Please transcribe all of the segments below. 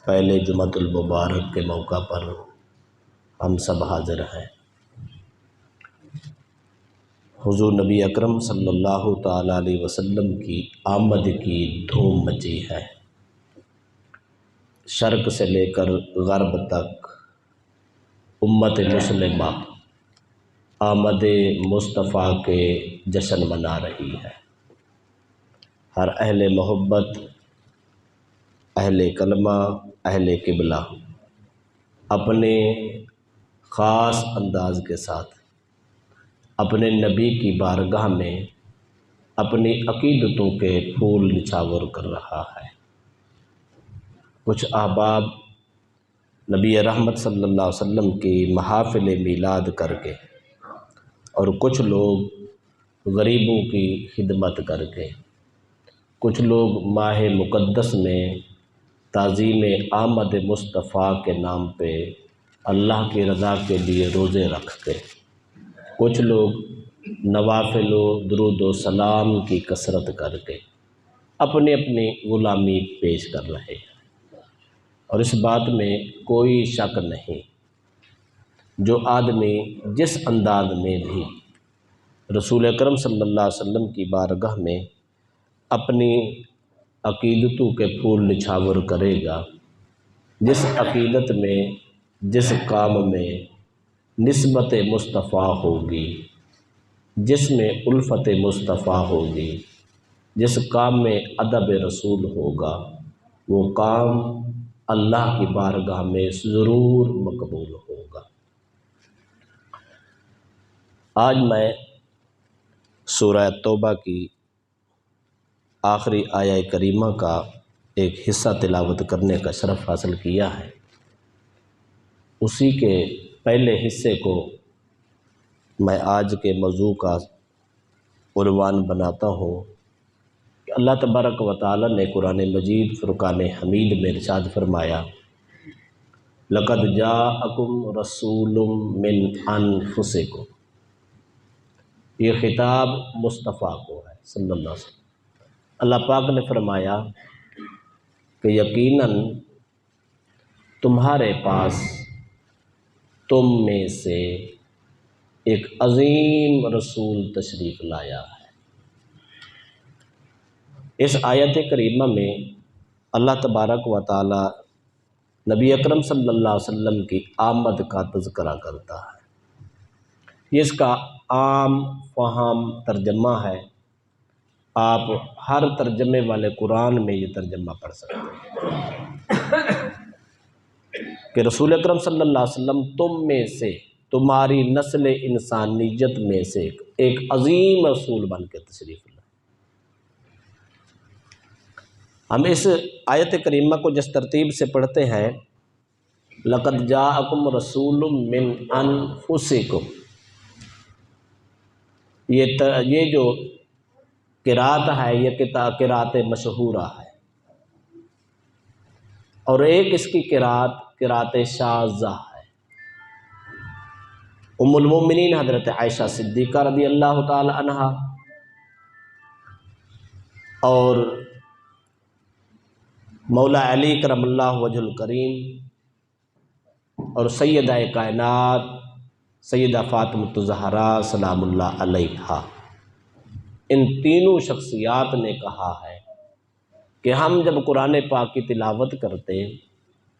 پہلے جمعۃ المبارک کے موقع پر ہم سب حاضر ہیں۔ حضور نبی اکرم صلی اللہ تعالیٰ علیہ وسلم کی آمد کی دھوم مچی ہے۔ شرق سے لے کر غرب تک امت مسلمہ آمد مصطفیٰ کے جشن منا رہی ہے۔ ہر اہل محبت، اہل کلمہ، اہل قبلہ اپنے خاص انداز کے ساتھ اپنے نبی کی بارگاہ میں اپنی عقیدتوں کے پھول نچھاور کر رہا ہے۔ کچھ احباب نبی رحمت صلی اللہ علیہ وسلم کی محافل میلاد کر کے، اور کچھ لوگ غریبوں کی خدمت کر کے، کچھ لوگ ماہ مقدس میں تعظیم آمد مصطفیٰ کے نام پہ اللہ کی رضا کے لیے روزے رکھ کے، کچھ لوگ نوافل و درود و سلام کی کثرت کر کے اپنی اپنی غلامی پیش کر رہے ہیں۔ اور اس بات میں کوئی شک نہیں، جو آدمی جس انداز میں بھی رسول اکرم صلی اللہ علیہ وسلم کی بارگاہ میں اپنی عقیدتوں کے پھول نچھاور کرے گا، جس عقیدت میں، جس کام میں نسبت مصطفیٰ ہوگی، جس میں الفت مصطفیٰ ہوگی، جس کام میں ادب رسول ہوگا، وہ کام اللہ کی بارگاہ میں ضرور مقبول ہوگا۔ آج میں سورہ توبہ کی آخری آیہ کریمہ کا ایک حصہ تلاوت کرنے کا شرف حاصل کیا ہے۔ اسی کے پہلے حصے کو میں آج کے موضوع کا عنوان بناتا ہوں کہ اللہ تبارک و تعالیٰ نے قرآن مجید فرقان حمید میں ارشاد فرمایا، لَقَدْ جَاءَكُمْ رَسُولٌ مِّنْ أَنفُسِكُمْ۔ یہ خطاب مصطفیٰ کو ہے صلی اللہ علیہ وسلم۔ اللہ پاک نے فرمایا کہ یقیناً تمہارے پاس تم میں سے ایک عظیم رسول تشریف لایا ہے۔ اس آیت کریمہ میں اللہ تبارک و تعالی نبی اکرم صلی اللہ علیہ وسلم کی آمد کا تذکرہ کرتا ہے۔ یہ اس کا عام فہم ترجمہ ہے۔ آپ ہر ترجمے والے قرآن میں یہ ترجمہ پڑھ سکتے ہیں کہ رسول اکرم صلی اللہ علیہ وسلم تم میں سے، تمہاری نسل انسانیت میں سے ایک عظیم رسول بن کے تشریف لائے۔ ہم اس آیت کریمہ کو جس ترتیب سے پڑھتے ہیں، لَقَدْ جَاءَكُمْ رَسُولٌ مِّنْ أَنفُسِكُمْ، یہ جو قرات ہے، یہ قرات مشہورہ ہے، اور ایک اس کی قرات شاذہ ہے۔ ام المومنین حضرت عائشہ صدیقہ رضی اللہ تعالی عنہا اور مولا علی کرم اللہ وجہ الکریم اور سیدہ کائنات سیدہ فاطمہ الزہراء سلام اللہ علیہا، ان تینوں شخصیات نے کہا ہے کہ ہم جب قرآن پاک کی تلاوت کرتے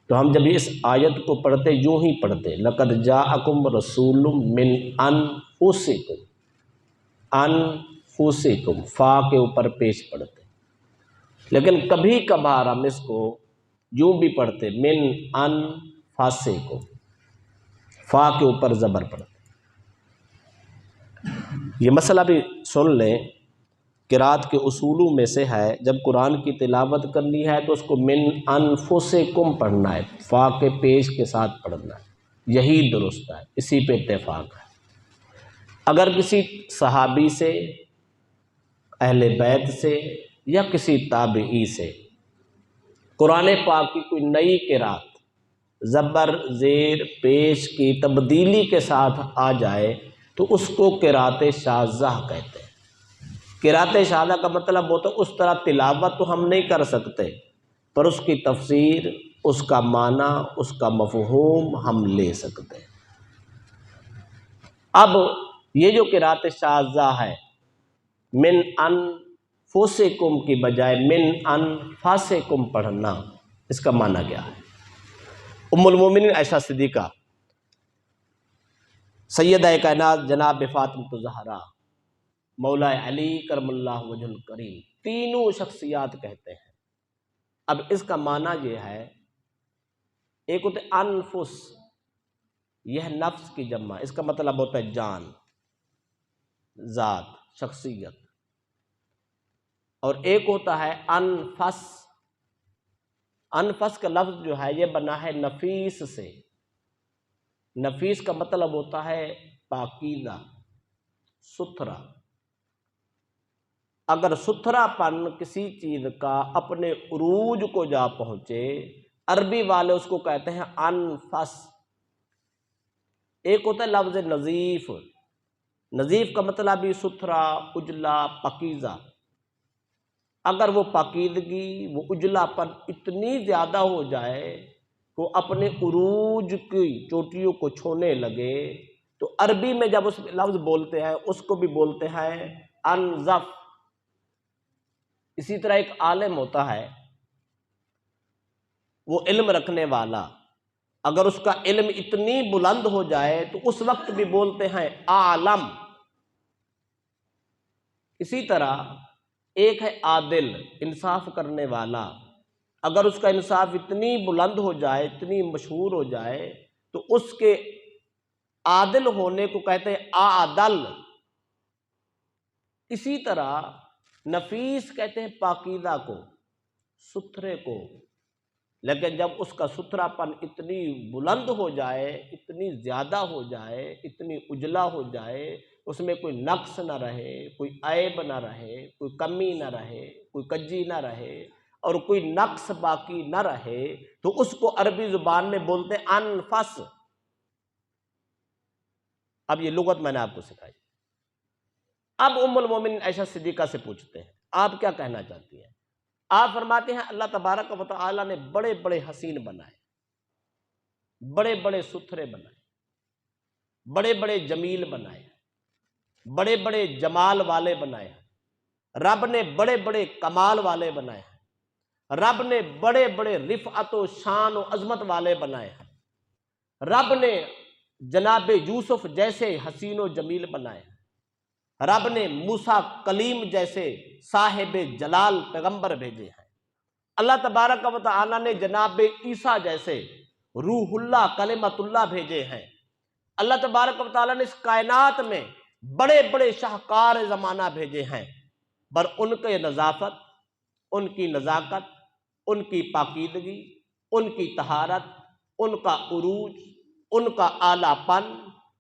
تو ہم جب اس آیت کو پڑھتے یوں ہی پڑھتے، لَقَدْ جَاءَكُمْ رَسُولٌ مِّنْ أَنفُسِكُمْ، انفسکم فا کے اوپر پیش پڑھتے، لیکن کبھی کبھار ہم اس کو یوں بھی پڑھتے، من انفسکم، فا کے اوپر زبر پڑھتے۔ یہ مسئلہ بھی سن لیں، قرات کے اصولوں میں سے ہے، جب قرآن کی تلاوت کرنی ہے تو اس کو من انفسکم پڑھنا ہے، فا کے پیش کے ساتھ پڑھنا ہے، یہی درست ہے، اسی پہ اتفاق ہے۔ اگر کسی صحابی سے، اہل بیت سے یا کسی تابعی سے قرآن پاک کی کوئی نئی قرات زبر زیر پیش کی تبدیلی کے ساتھ آ جائے تو اس کو قرات شاذہ کہتے ہیں۔ قرات شاذہ کا مطلب ہوتا ہے اس طرح تلاوت تو ہم نہیں کر سکتے پر اس کی تفسیر، اس کا معنی، اس کا مفہوم ہم لے سکتے ہیں۔ اب یہ جو قرأت شاذہ ہے، من انفسکم کی بجائے من انفاسکم پڑھنا، اس کا معنی کیا ہے؟ ام المومنین عائشہ صدیقہ، سیدہ کائنات جناب فاطمہ الزہرا، مولا علی کرم اللہ وجہ الکریم، تینوں شخصیات کہتے ہیں۔ اب اس کا معنی یہ ہے، ایک ہوتے انفس، یہ نفس کی جمع، اس کا مطلب ہوتا ہے جان، ذات، شخصیت، اور ایک ہوتا ہے انفس۔ انفس کا لفظ جو ہے یہ بنا ہے نفیس سے۔ نفیس کا مطلب ہوتا ہے پاکیزہ، ستھرا۔ اگر ستھرا پن کسی چیز کا اپنے عروج کو جا پہنچے، عربی والے اس کو کہتے ہیں انفس۔ ایک ہوتا ہے لفظ نظیف۔ نظیف کا مطلب بھی ستھرا، اجلا، پاکیزہ۔ اگر وہ پاکیزگی، وہ اجلا پن اتنی زیادہ ہو جائے کہ وہ اپنے عروج کی چوٹیوں کو چھونے لگے، تو عربی میں جب اس لفظ بولتے ہیں اس کو بھی بولتے ہیں انظف۔ اسی طرح ایک عالم ہوتا ہے، وہ علم رکھنے والا، اگر اس کا علم اتنی بلند ہو جائے تو اس وقت بھی بولتے ہیں عالم۔ اسی طرح ایک ہے عادل، انصاف کرنے والا، اگر اس کا انصاف اتنی بلند ہو جائے، اتنی مشہور ہو جائے، تو اس کے عادل ہونے کو کہتے ہیں عادل۔ اسی طرح نفیس کہتے ہیں پاکیزہ کو، ستھرے کو، لیکن جب اس کا ستھرا پن اتنی بلند ہو جائے، اتنی زیادہ ہو جائے، اتنی اجلا ہو جائے، اس میں کوئی نقص نہ رہے، کوئی عیب نہ رہے، کوئی کمی نہ رہے، کوئی کجی نہ رہے، اور کوئی نقص باقی نہ رہے، تو اس کو عربی زبان میں بولتے ہیں انفس۔ اب یہ لغت میں نے آپ کو سکھائی۔ اب ام المومنین عائشہ صدیقہ سے پوچھتے ہیں، آپ کیا کہنا چاہتی ہیں؟ آپ فرماتے ہیں اللہ تبارک و تعالی نے بڑے بڑے حسین بنائے، بڑے بڑے ستھرے بنائے، بڑے بڑے جمیل بنائے، بڑے بڑے جمال والے بنائے ہیں۔ رب نے بڑے بڑے کمال والے بنائے ہیں۔ رب نے بڑے بڑے رفعت و شان و عظمت والے بنائے ہیں۔ رب نے جناب یوسف جیسے حسین و جمیل بنائے ہیں۔ رب نے موسیٰ کلیم جیسے صاحب جلال پیغمبر بھیجے ہیں۔ اللہ تبارک و تعالی نے جناب عیسیٰ جیسے روح اللہ کلمت اللہ بھیجے ہیں۔ اللہ تبارک و تعالی نے اس کائنات میں بڑے بڑے شاہکار زمانہ بھیجے ہیں، پر ان کی نظافت، ان کی نزاکت، ان کی پاکیدگی، ان کی طہارت، ان کا عروج، ان کا اعلیٰ پن،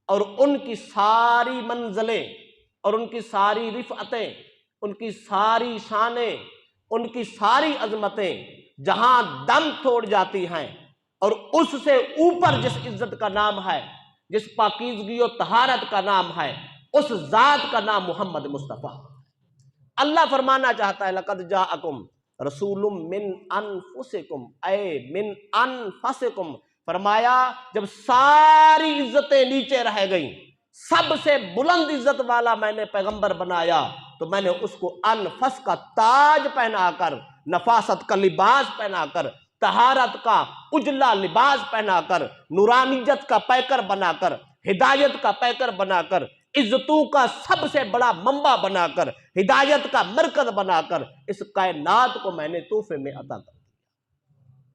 اور ان کی ساری منزلیں، اور ان کی ساری رفعتیں، ان کی ساری شانیں، ان کی ساری عظمتیں جہاں دم توڑ جاتی ہیں، اور اس سے اوپر جس عزت کا نام ہے، جس پاکیزگی و طہارت کا نام ہے، اس ذات کا نام محمد مصطفیٰ۔ اللہ فرمانا چاہتا ہے لَقَدْ جَاءَكُمْ رَسُولٌ مِّنْ أَنفُسِكُمْ اے من انفسکم، فرمایا جب ساری عزتیں نیچے رہ گئیں، سب سے بلند عزت والا میں نے پیغمبر بنایا، تو میں نے اس کو انفس کا تاج پہنا کر، نفاست کا لباس پہنا کر، طہارت کا اجلا لباس پہنا کر، نورانیت کا پیکر بنا کر، ہدایت کا پیکر بنا کر، عزتوں کا سب سے بڑا منبع بنا کر، ہدایت کا مرکز بنا کر، اس کائنات کو میں نے تحفے میں عطا کر دیا۔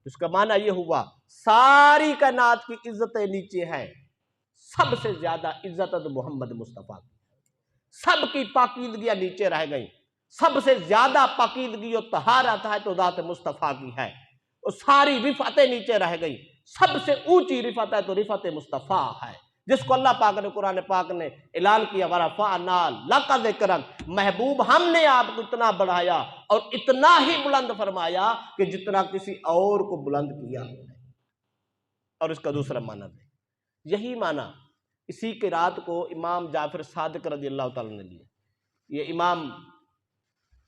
اس کا معنی یہ ہوا ساری کائنات کی عزتیں نیچے ہیں، سب سے زیادہ عزت تو محمد مصطفیٰ کی، سب کی پاکیزگیاں نیچے رہ گئیں، سب سے زیادہ پاکیزگی اور طہارت ہے تو ذات مصطفیٰ کی ہے، اور ساری رفعتیں نیچے رہ گئیں، سب سے اونچی رفعت ہے تو رفعت مصطفیٰ ہے، جس کو اللہ پاک نے قرآن پاک نے اعلان کیا وَرَفَعْنَا لَكَ ذِكْرَكَ، محبوب ہم نے آپ کو اتنا بڑھایا اور اتنا ہی بلند فرمایا کہ جتنا کسی اور کو بلند کیا۔ اور اس کا دوسرا معنی دے، یہی معنی اسی قرات کو امام جعفر صادق رضی اللہ تعالیٰ نے لیا۔ یہ امام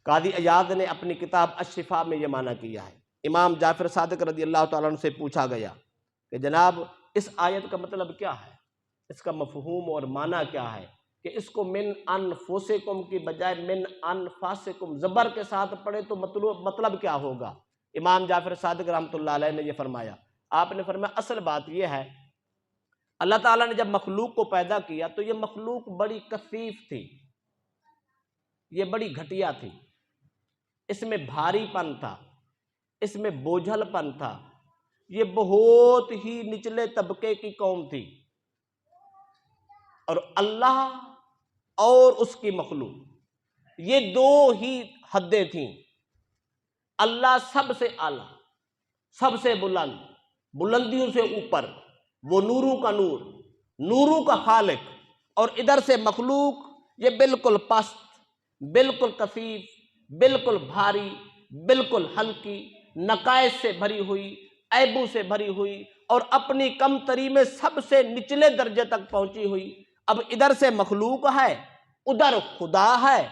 قاضی عیاض نے اپنی کتاب الشفاء میں یہ معنی کیا ہے امام جعفر صادق رضی اللہ تعالیٰ عنہ سے پوچھا گیا کہ جناب اس آیت کا مطلب کیا ہے، اس کا مفہوم اور معنی کیا ہے کہ اس کو من انفسکم کی بجائے من انفاسکم زبر کے ساتھ پڑھے تو مطلب کیا ہوگا؟ امام جعفر صادق رحمۃ اللہ علیہ نے یہ فرمایا، آپ نے فرمایا اصل بات یہ ہے اللہ تعالیٰ نے جب مخلوق کو پیدا کیا تو یہ مخلوق بڑی کثیف تھی، یہ بڑی گھٹیا تھی، اس میں بھاری پن تھا، اس میں بوجھل پن تھا، یہ بہت ہی نچلے طبقے کی قوم تھی، اور اللہ اور اس کی مخلوق یہ دو ہی حدیں تھیں۔ اللہ سب سے اعلیٰ، سب سے بلند، بلندیوں سے اوپر، وہ نوروں کا نور، نوروں کا خالق، اور ادھر سے مخلوق یہ بالکل پست، بالکل کثیف، بالکل بھاری، بالکل ہلکی، نقائص سے بھری ہوئی، عیبوں سے بھری ہوئی، اور اپنی کمتری میں سب سے نچلے درجے تک پہنچی ہوئی۔ اب ادھر سے مخلوق ہے، ادھر خدا ہے،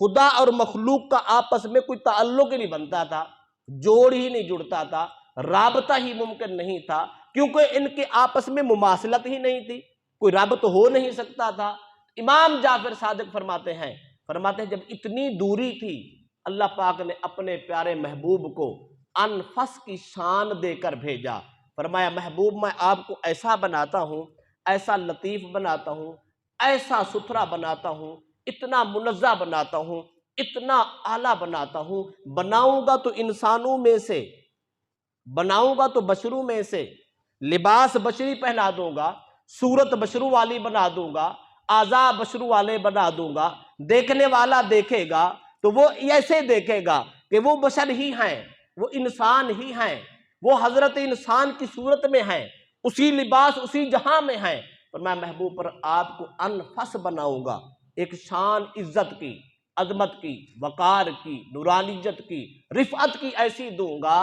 خدا اور مخلوق کا آپس میں کوئی تعلق ہی نہیں بنتا تھا، جوڑ ہی نہیں جڑتا تھا، رابطہ ہی ممکن نہیں تھا، کیونکہ ان کے آپس میں مماثلت ہی نہیں تھی، کوئی رابط ہو نہیں سکتا تھا۔ امام جعفر صادق فرماتے ہیں جب اتنی دوری تھی اللہ پاک نے اپنے پیارے محبوب کو انفس کی شان دے کر بھیجا، فرمایا محبوب میں آپ کو ایسا بناتا ہوں، ایسا لطیف بناتا ہوں، ایسا ستھرا بناتا ہوں، اتنا منزہ بناتا ہوں، اتنا اعلیٰ بناتا ہوں، بناؤں گا تو انسانوں میں سے، بناؤں گا تو بشروں میں سے، لباس بشری پہنا دوں گا، صورت بشروں والی بنا دوں گا، اعضاء بشروں والے بنا دوں گا، دیکھنے والا دیکھے گا تو وہ ایسے دیکھے گا کہ وہ بشر ہی ہیں، وہ انسان ہی ہیں، وہ حضرت انسان کی صورت میں ہیں، اسی لباس اسی جہاں میں ہیں۔ اور میں محبوب پر آپ کو انفس بناؤں گا، ایک شان عزت کی، عظمت کی، وقار کی، نورانیت کی، رفعت کی ایسی دوں گا،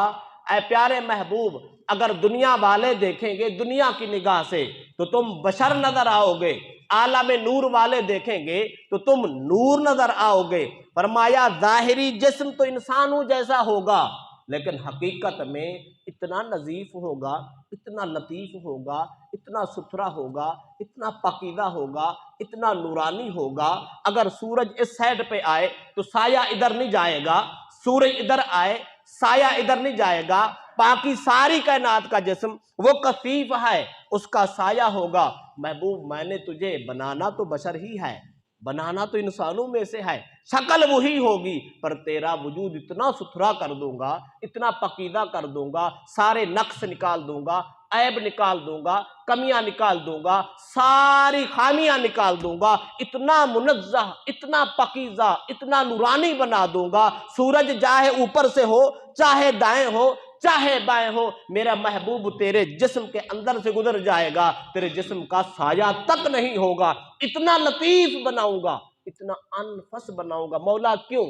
اے پیارے محبوب اگر دنیا والے دیکھیں گے دنیا کی نگاہ سے تو تم بشر نظر آؤ گے، عالم نور والے دیکھیں گے تو تم نور نظر آؤ گے۔ فرمایا ظاہری جسم تو انسانوں جیسا ہوگا لیکن حقیقت میں اتنا نظیف ہوگا، اتنا لطیف ہوگا، اتنا ستھرا ہوگا، اتنا پاکیزہ ہوگا، اتنا نورانی ہوگا، اگر سورج اس سائڈ پہ آئے تو سایہ ادھر نہیں جائے گا، سورج ادھر آئے سایہ ادھر نہیں جائے گا، باقی ساری کائنات کا جسم وہ کثیف ہے، اس کا سایہ ہوگا۔ محبوب میں نے تجھے بنانا تو بشر ہی ہے، بنانا تو انسانوں میں سے ہے، شکل وہی ہوگی، پر تیرا وجود اتنا ستھرا کر دوں گا، اتنا پاکیزہ کر دوں گا، سارے نقص نکال دوں گا، عیب نکال دوں گا، کمیاں نکال دوں گا، ساری خامیاں نکال دوں گا، اتنا منزہ، اتنا پاکیزہ، اتنا نورانی بنا دوں گا، سورج چاہے اوپر سے ہو، چاہے دائیں ہو، چاہے بائیں ہو، میرا محبوب تیرے جسم کے اندر سے گزر جائے گا، تیرے جسم کا سایہ تک نہیں ہوگا، اتنا لطیف بناؤں گا، اتنا انفس بناؤں گا۔ مولا کیوں؟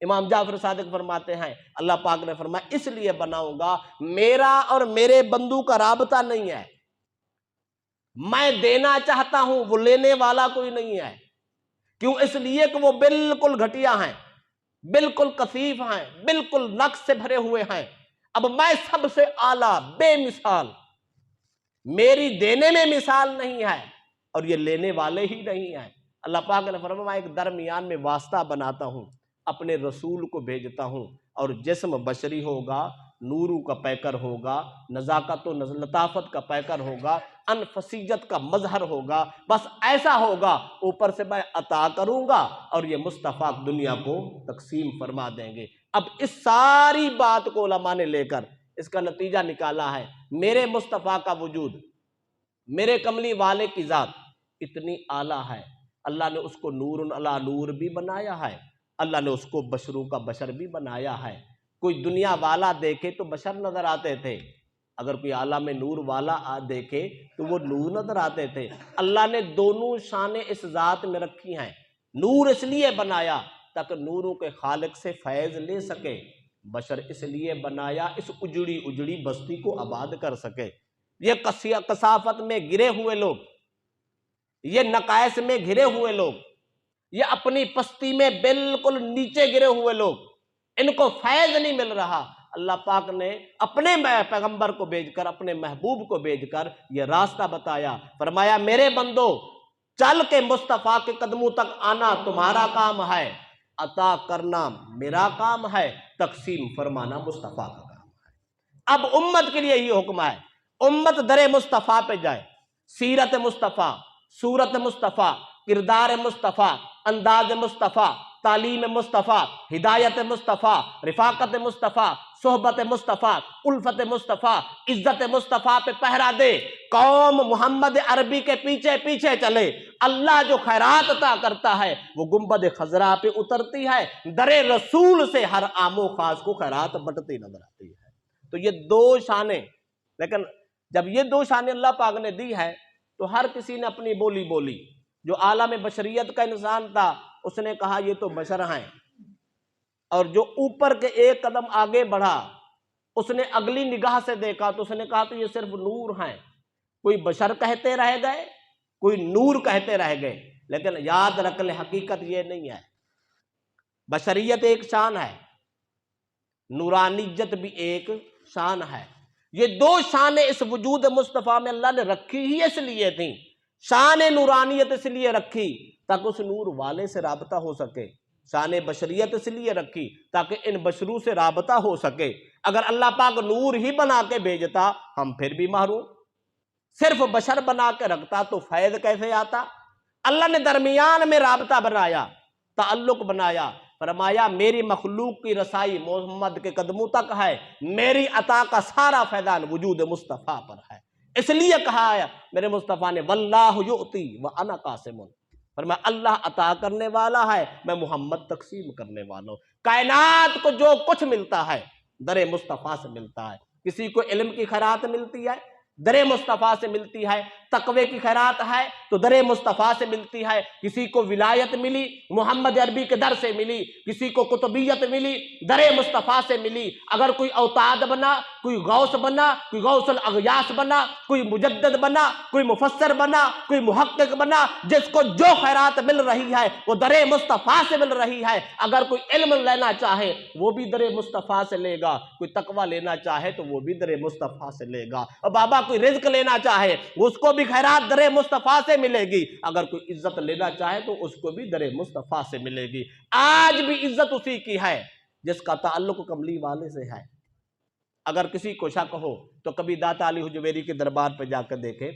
امام جعفر صادق فرماتے ہیں اللہ پاک نے فرمایا اس لیے بناؤں گا میرا اور میرے بندو کا رابطہ نہیں ہے، میں دینا چاہتا ہوں وہ لینے والا کوئی نہیں ہے، کیوں؟ اس لیے کہ وہ بالکل گھٹیا ہیں، بالکل کثیف ہیں، بالکل نقص سے بھرے ہوئے ہیں، اب میں سب سے اعلیٰ بے مثال، میری دینے میں مثال نہیں ہے اور یہ لینے والے ہی نہیں ہیں۔ اللہ پاک نے فرمایا میں ایک درمیان میں واسطہ بناتا ہوں، اپنے رسول کو بھیجتا ہوں، اور جسم بشری ہوگا، نوروں کا پیکر ہوگا، نزاکت و لطافت کا پیکر ہوگا، انفسیت کا مظہر ہوگا، بس ایسا ہوگا، اوپر سے میں عطا کروں گا اور یہ مصطفیٰ دنیا کو تقسیم فرما دیں گے۔ اب اس ساری بات کو علماء نے لے کر اس کا نتیجہ نکالا ہے، میرے مصطفیٰ کا وجود، میرے کملی والے کی ذات اتنی اعلیٰ ہے، اللہ نے اس کو نور علی نور بھی بنایا ہے، اللہ نے اس کو بشروں کا بشر بھی بنایا ہے۔ کوئی دنیا والا دیکھے تو بشر نظر آتے تھے، اگر کوئی عالم نور والا دیکھے تو وہ نور نظر آتے تھے۔ اللہ نے دونوں شانیں اس ذات میں رکھی ہیں، نور اس لیے بنایا تاکہ نوروں کے خالق سے فیض لے سکے، بشر اس لیے بنایا اس اجڑی اجڑی بستی کو آباد کر سکے۔ یہ کثافت میں گرے ہوئے لوگ، یہ نقائص میں گھرے ہوئے لوگ، یہ اپنی پستی میں بالکل نیچے گرے ہوئے لوگ، ان کو فیض نہیں مل رہا، اللہ پاک نے اپنے پیغمبر کو بھیج کر، اپنے محبوب کو بھیج کر یہ راستہ بتایا۔ فرمایا میرے بندو چل کے مصطفیٰ کے قدموں تک آنا تمہارا کام ہے، عطا کرنا میرا کام ہے، تقسیم فرمانا مصطفیٰ کا کام ہے۔ اب امت کے لیے یہ حکم ہے، امت در مصطفیٰ پہ جائے، سیرت مصطفیٰ، صورت مصطفیٰ، کردار مصطفیٰ، انداز مصطفیٰ، تعلیم مصطفیٰ، ہدایت مصطفیٰ، رفاقت مصطفیٰ، صحبت مصطفیٰ، الفت مصطفیٰ، عزت مصطفیٰ پہ پہرا دے، قوم محمد عربی کے پیچھے پیچھے چلے۔ اللہ جو خیرات عطا کرتا ہے وہ گنبد خضرا پہ اترتی ہے، در رسول سے ہر عام و خاص کو خیرات بٹتی نظر آتی ہے۔ تو یہ دو شانیں، لیکن جب یہ دو شانیں اللہ پاک نے دی ہے تو ہر کسی نے اپنی بولی بولی۔ جو عالم بشریت کا انسان تھا اس نے کہا یہ تو بشر ہیں، اور جو اوپر کے ایک قدم آگے بڑھا اس نے اگلی نگاہ سے دیکھا تو اس نے کہا تو یہ صرف نور ہیں۔ کوئی بشر کہتے رہ گئے، کوئی نور کہتے رہ گئے، لیکن یاد رکھ لے حقیقت یہ نہیں ہے۔ بشریت ایک شان ہے، نورانیت بھی ایک شان ہے۔ یہ دو شانیں اس وجود مصطفیٰ میں اللہ نے رکھی ہی اس لیے تھیں۔ شان نورانیت اس لیے رکھی تاکہ اس نور والے سے رابطہ ہو سکے، شان بشریت اس لیے رکھی تاکہ ان بشروں سے رابطہ ہو سکے۔ اگر اللہ پاک نور ہی بنا کے بھیجتا ہم پھر بھی محروم، صرف بشر بنا کے رکھتا تو فیض کیسے آتا؟ اللہ نے درمیان میں رابطہ بنایا، تعلق بنایا، فرمایا میری مخلوق کی رسائی محمد کے قدموں تک ہے، میری عطا کا سارا فیضان وجود مصطفیٰ پر ہے۔ اس لیے کہا ہے میرے مصطفیٰ نے واللہ یؤتی وانا قاسم، فرمایا اللہ عطا کرنے والا ہے، میں محمد تقسیم کرنے والا ہوں۔ کائنات کو جو کچھ ملتا ہے در مصطفیٰ سے ملتا ہے۔ کسی کو علم کی خیرات ملتی ہے در مصطفیٰ سے ملتی ہے، تقوی کی خیرات ہے تو در مصطفیٰ سے ملتی ہے، کسی کو ولایت ملی محمد عربی کے در سے ملی، کسی کو قطبیت ملی در مصطفیٰ سے ملی۔ اگر کوئی اوتاد بنا، کوئی غوث بنا، کوئی غوث الاغیاث بنا، کوئی مجدد بنا، کوئی مفسر بنا، کوئی محقق بنا، جس کو جو خیرات مل رہی ہے وہ در مصطفیٰ سے مل رہی ہے۔ اگر کوئی علم لینا چاہے وہ بھی در مصطفیٰ سے لے گا، کوئی تقوی لینا چاہے تو وہ بھی در مصطفیٰ سے لے گا، اور بابا کوئی رزق لینا چاہے اس کو بھی خیرات در مصطفیٰ سے ملے گی، اگر کوئی عزت لینا چاہے تو اس کو بھی در مصطفیٰ سے ملے گی۔ آج بھی عزت اسی کی ہے جس کا تعلق کملی والے سے ہے۔ اگر کسی کو شک ہو تو کبھی داتا علی حجویری کے دربار پہ جا کر دیکھے،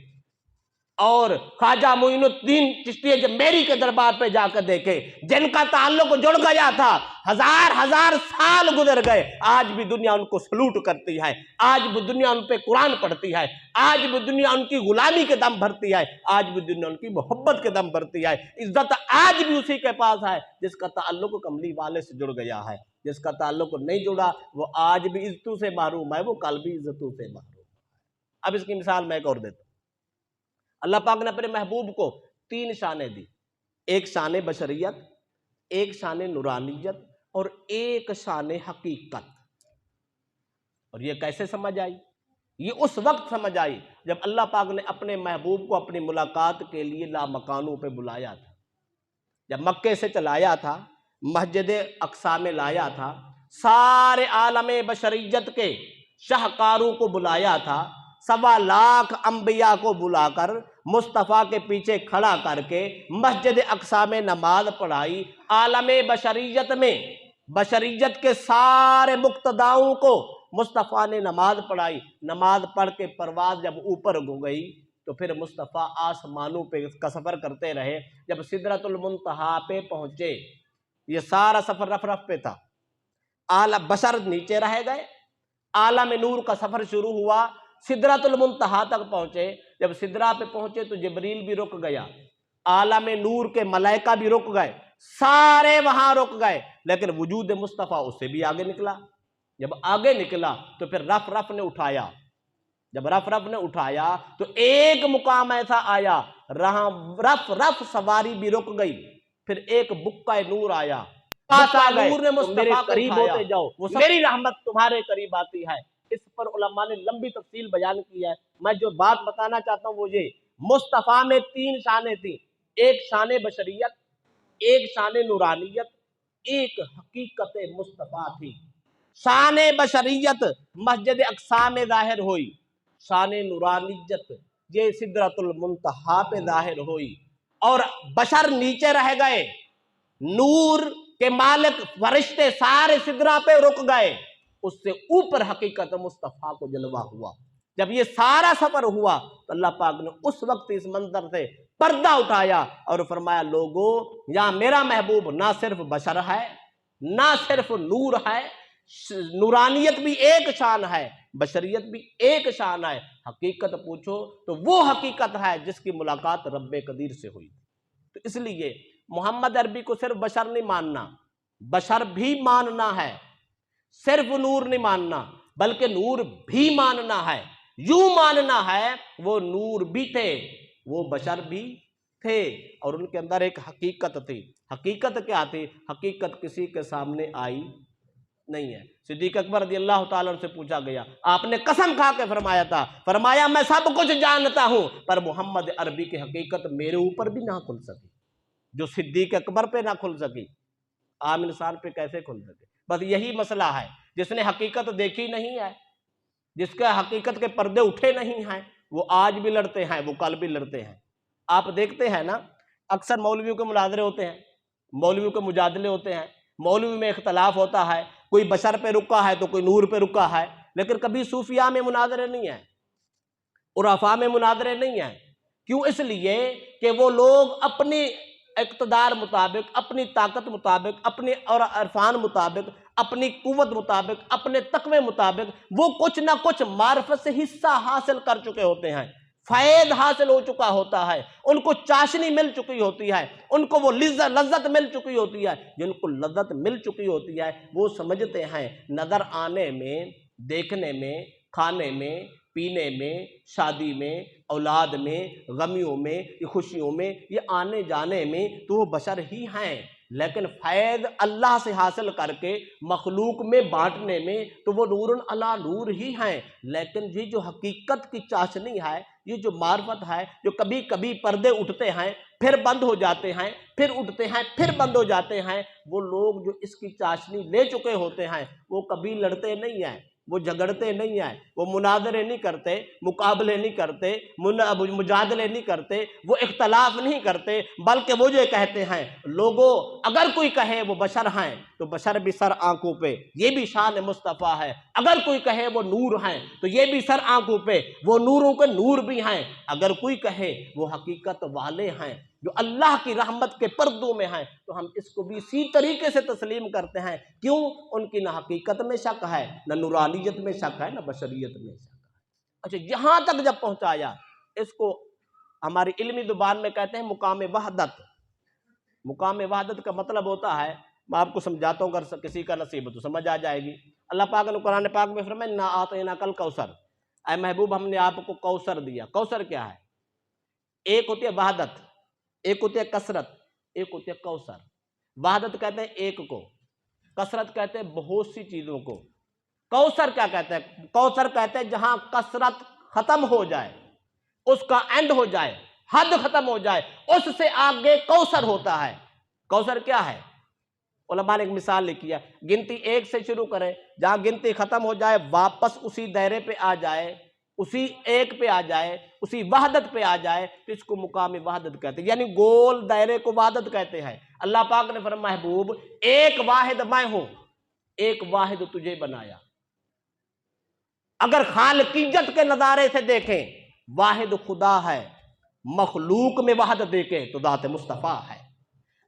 اور خواجہ معین الدین چشتی جمیری کے دربار پہ جا کر دیکھے، جن کا تعلق جڑ گیا تھا، ہزار ہزار سال گزر گئے، آج بھی دنیا ان کو سلوٹ کرتی ہے، آج بھی دنیا ان پہ قرآن پڑھتی ہے، آج بھی دنیا ان کی غلامی کے دم بھرتی ہے، آج بھی دنیا ان کی محبت کے دم بھرتی ہے۔ عزت آج بھی اسی کے پاس ہے جس کا تعلق کملی والے سے جڑ گیا ہے۔ جس کا تعلق نہیں جڑا وہ آج بھی عزتوں سے محروم ہے، وہ کل بھی عزتوں سے محروم ہے۔ اب اس کی مثال میں ایک اور دیتا ہوں۔ اللہ پاک نے اپنے محبوب کو تین شانیں دی، ایک شان بشریت، ایک شان نورانیت اور ایک شان حقیقت۔ اور یہ کیسے سمجھ آئی؟ یہ اس وقت سمجھ آئی جب اللہ پاک نے اپنے محبوب کو اپنی ملاقات کے لیے لامکانوں پہ بلایا تھا۔ جب مکے سے چلایا تھا، مسجد اقصی میں لایا تھا، سارے عالم بشریت کے شاہکاروں کو بلایا تھا، 1.25 لاکھ انبیاء کو بلا کر مصطفیٰ کے پیچھے کھڑا کر کے مسجد اقصی میں نماز پڑھائی۔ عالم بشریت میں بشریت کے سارے مقتداؤں کو مصطفیٰ نے نماز پڑھائی۔ نماز پڑھ کے پرواز جب اوپر ہو گئی تو پھر مصطفیٰ آسمانوں پہ کا سفر کرتے رہے۔ جب سدرۃ المنتہا پہ پہنچے، یہ سارا سفر رف رف پہ تھا، بشر نیچے رہ گئے، عالم نور کا سفر شروع ہوا، سدرۃ المنتہا تک پہنچے۔ جب سدرہ پہ پہنچے تو جبریل بھی رک گیا، عالم نور کے ملائکہ بھی رک گئے، سارے وہاں رک گئے، لیکن وجود مصطفیٰ اس سے بھی آگے نکلا۔ جب آگے نکلا تو پھر رف رف نے اٹھایا، جب رف رف نے اٹھایا تو ایک مقام ایسا آیا رف رف سواری بھی رک گئی، پھر ایک بکہ نور آیا، نور نے مصطفیٰ قریب ہوتے جاؤ، میری رحمت تمہارے قریب آتی ہے۔ اس پر علماء نے لمبی تفصیل بیان کی ہے، میں جو بات بتانا چاہتا ہوں وہ یہ، مصطفیٰ میں 3 شانیں تھیں، ایک شان بشریت، ایک شان نورانیت، ایک حقیقت مصطفیٰ تھی۔ شان بشریت مسجد اقصا میں ظاہر ہوئی، شان نورانیت یہ سدرۃ المنتہا پہ ظاہر ہوئی، اور بشر نیچے رہ گئے، نور کے مالک فرشتے سارے سدرہ پہ رک گئے، اس سے اوپر حقیقت مصطفیٰ کو جلوہ ہوا۔ جب یہ سارا سفر ہوا تو اللہ پاک نے اس وقت اس منظر سے پردہ اٹھایا اور فرمایا لوگو یہاں میرا محبوب نہ صرف بشر ہے، نہ صرف نور ہے، نورانیت بھی ایک شان ہے، بشریت بھی ایک شان ہے، حقیقت پوچھو تو وہ حقیقت ہے جس کی ملاقات رب قدیر سے ہوئی۔ تو اس لیے محمد عربی کو صرف بشر نہیں ماننا، بشر بھی ماننا ہے، صرف نور نہیں ماننا بلکہ نور بھی ماننا ہے، یوں ماننا ہے وہ نور بھی تھے، وہ بشر بھی تھے، اور ان کے اندر ایک حقیقت تھی۔ حقیقت کیا تھی؟ حقیقت کسی کے سامنے آئی نہیں ہے۔ صدیق اکبر رضی اللہ تعالیٰ عنہ سے پوچھا گیا، آپ نے قسم کھا کے فرمایا تھا، فرمایا میں سب کچھ جانتا ہوں پر محمد عربی کی حقیقت میرے اوپر بھی نہ کھل سکی، جو صدیق اکبر پہ نہ کھل سکی عام انسان پہ کیسے کھل سکے؟ بس یہی مسئلہ ہے، جس نے حقیقت دیکھی نہیں ہے، جس کا حقیقت کے پردے اٹھے نہیں ہیں، وہ آج بھی لڑتے ہیں، وہ کل بھی لڑتے ہیں۔ آپ دیکھتے ہیں نا، اکثر مولویوں کے مناظرے ہوتے ہیں، مولویوں کے مجادلے ہوتے ہیں، مولوی میں اختلاف ہوتا ہے، کوئی بشر پہ رکا ہے تو کوئی نور پہ رکا ہے، لیکن کبھی صوفیاء میں مناظرے نہیں ہیں، عرفاء میں مناظرے نہیں ہیں۔ کیوں؟ اس لیے کہ وہ لوگ اپنی اقتدار مطابق، اپنی طاقت مطابق، اپنے اور عرفان مطابق، اپنی قوت مطابق، اپنے تقوی مطابق وہ کچھ نہ کچھ معرفت سے حصہ حاصل کر چکے ہوتے ہیں، فیض حاصل ہو چکا ہوتا ہے، ان کو چاشنی مل چکی ہوتی ہے، ان کو وہ لذت مل چکی ہوتی ہے۔ جن کو لذت مل چکی ہوتی ہے وہ سمجھتے ہیں نظر آنے میں، دیکھنے میں، کھانے میں، پینے میں، شادی میں، اولاد میں، غمیوں میں، خوشیوں میں، یہ آنے جانے میں تو وہ بشر ہی ہیں، لیکن فیض اللہ سے حاصل کر کے مخلوق میں بانٹنے میں تو وہ نور علی نور ہی ہیں۔ لیکن یہ جو حقیقت کی چاشنی ہے، یہ جو معرفت ہے، جو کبھی کبھی پردے اٹھتے ہیں پھر بند ہو جاتے ہیں، پھر اٹھتے ہیں پھر بند ہو جاتے ہیں، وہ لوگ جو اس کی چاشنی لے چکے ہوتے ہیں وہ کبھی لڑتے نہیں ہیں، وہ جھگڑتے نہیں ہیں، وہ مناظرے نہیں کرتے، مقابلے نہیں کرتے، مجادلے نہیں کرتے، وہ اختلاف نہیں کرتے، بلکہ وہ جو کہتے ہیں لوگوں اگر کوئی کہے وہ بشر ہیں تو بشر بھی سر آنکھوں پہ، یہ بھی شان مصطفیٰ ہے، اگر کوئی کہے وہ نور ہیں تو یہ بھی سر آنکھوں پہ، وہ نوروں کے نور بھی ہیں، اگر کوئی کہے وہ حقیقت والے ہیں جو اللہ کی رحمت کے پردوں میں ہیں تو ہم اس کو بھی اسی طریقے سے تسلیم کرتے ہیں۔ کیوں؟ ان کی نہ حقیقت میں شک ہے، نہ نورانیت میں شک ہے، نہ بشریت میں شک ہے۔ اچھا، یہاں تک جب پہنچایا، اس کو ہماری علمی زبان میں کہتے ہیں مقام وحدت۔ مقام وحدت کا مطلب ہوتا ہے، میں آپ کو سمجھاتا ہوں، اگر کسی کا نصیب ہو تو سمجھ آ جائے گی۔ اللہ پاک نے قرآن پاک میں فرمایا انا اعطیناک الکوثر، اے محبوب ہم نے آپ کو کوثر دیا۔ کوثر کیا ہے؟ ایک ہوتی ہے وحدت، ایک ہوتی ہے کثرت، ایک ہوتی ہے کوثر۔ وحدت کہتے ہیں ایک کو، کثرت کہتے ہیں بہت سی چیزوں کو۔ کوثر کیا کہتے ہیں؟ کوثر کہتے ہیں جہاں کثرت ختم ہو جائے، اس کا اینڈ ہو جائے، حد ختم ہو جائے، اس سے آگے کوثر ہوتا ہے۔ کوثر کیا ہے؟ علماء نے ایک مثال لکھی ہے، گنتی ایک سے شروع کرے، جہاں گنتی ختم ہو جائے واپس اسی دائرے پہ آ جائے، اسی ایک پہ آ جائے، اسی وحدت پہ آ جائے تو اس کو مقام وحدت کہتے ہیں، یعنی گول دائرے کو وحدت کہتے ہیں۔ اللہ پاک نے فرمایا محبوب ایک واحد میں ہوں، ایک واحد تجھے بنایا۔ اگر خالقیت کے نظارے سے دیکھیں واحد خدا ہے، مخلوق میں وحدت دیکھیں تو ذات مصطفیٰ ہے،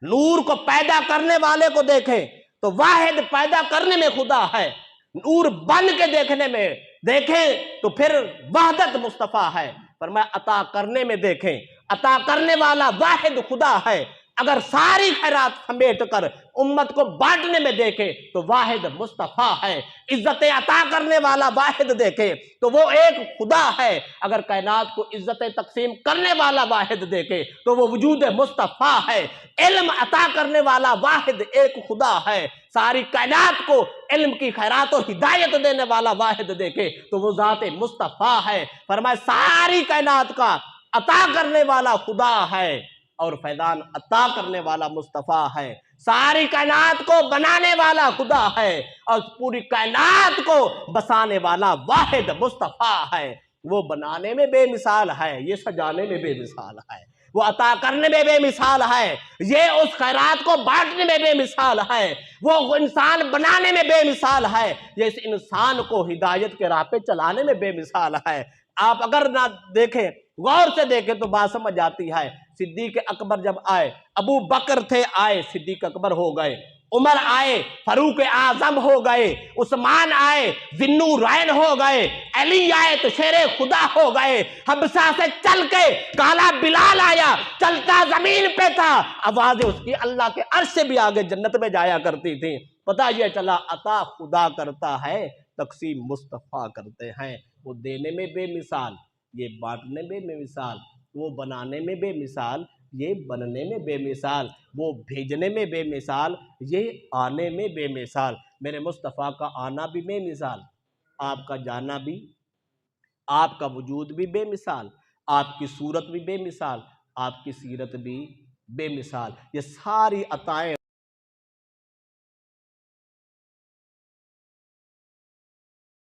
نور کو پیدا کرنے والے کو دیکھیں تو واحد پیدا کرنے میں خدا ہے، نور بن کے دیکھنے میں دیکھیں تو پھر وحدت مصطفیٰ ہے۔ فرمایا عطا کرنے میں دیکھیں، عطا کرنے والا واحد خدا ہے، اگر ساری خیرات سمیٹ کر امت کو بانٹنے میں دیکھیں تو واحد مصطفیٰ ہے، عزت عطا کرنے والا واحد دیکھیں تو وہ ایک خدا ہے، اگر کائنات کو عزت تقسیم کرنے والا واحد دیکھیں تو وہ وجود مصطفیٰ ہے، علم عطا کرنے والا واحد ایک خدا ہے، ساری کائنات کو علم کی خیرات و ہدایت دینے والا واحد دیکھے تو وہ ذات مصطفیٰ ہے۔ فرمایا ساری کائنات کا عطا کرنے والا خدا ہے اور فیضان عطا کرنے والا مصطفیٰ ہے، ساری کائنات کو بنانے والا خدا ہے اور پوری کائنات کو بسانے والا واحد مصطفیٰ ہے۔ وہ بنانے میں بے مثال ہے، یہ سجانے میں بے مثال ہے، وہ عطا کرنے میں بے مثال ہے، یہ اس خیرات کو بانٹنے میں بے مثال ہے، وہ انسان بنانے میں بے مثال ہے، یہ اس انسان کو ہدایت کے راہ پہ چلانے میں بے مثال ہے۔ آپ اگر نہ دیکھیں، غور سے دیکھیں تو بات سمجھ آتی ہے۔ صدیق اکبر جب آئے، ابو بکر تھے آئے صدیق اکبر ہو گئے، عمر آئے فاروق اعظم ہو گئے، عثمان آئے ذی-النورین ہو گئے، علی آئے تو شیر خدا ہو گئے، حبشہ سے چل کے کالا بلال آیا، چلتا زمین پہ تھا، آوازیں اس کی اللہ کے عرش سے بھی آگے جنت میں جایا کرتی تھی۔ پتہ یہ چلا عطا خدا کرتا ہے، تقسیم مصطفیٰ کرتے ہیں۔ وہ دینے میں بے مثال، یہ بانٹنے میں بے مثال، وہ بنانے میں بے مثال، یہ بننے میں بے مثال، وہ بھیجنے میں بے مثال، یہ آنے میں بے مثال۔ میرے مصطفیٰ کا آنا بھی بے مثال، آپ کا جانا بھی، آپ کا وجود بھی بے مثال، آپ کی صورت بھی بے مثال، آپ کی سیرت بھی بے مثال۔ یہ ساری عطائیں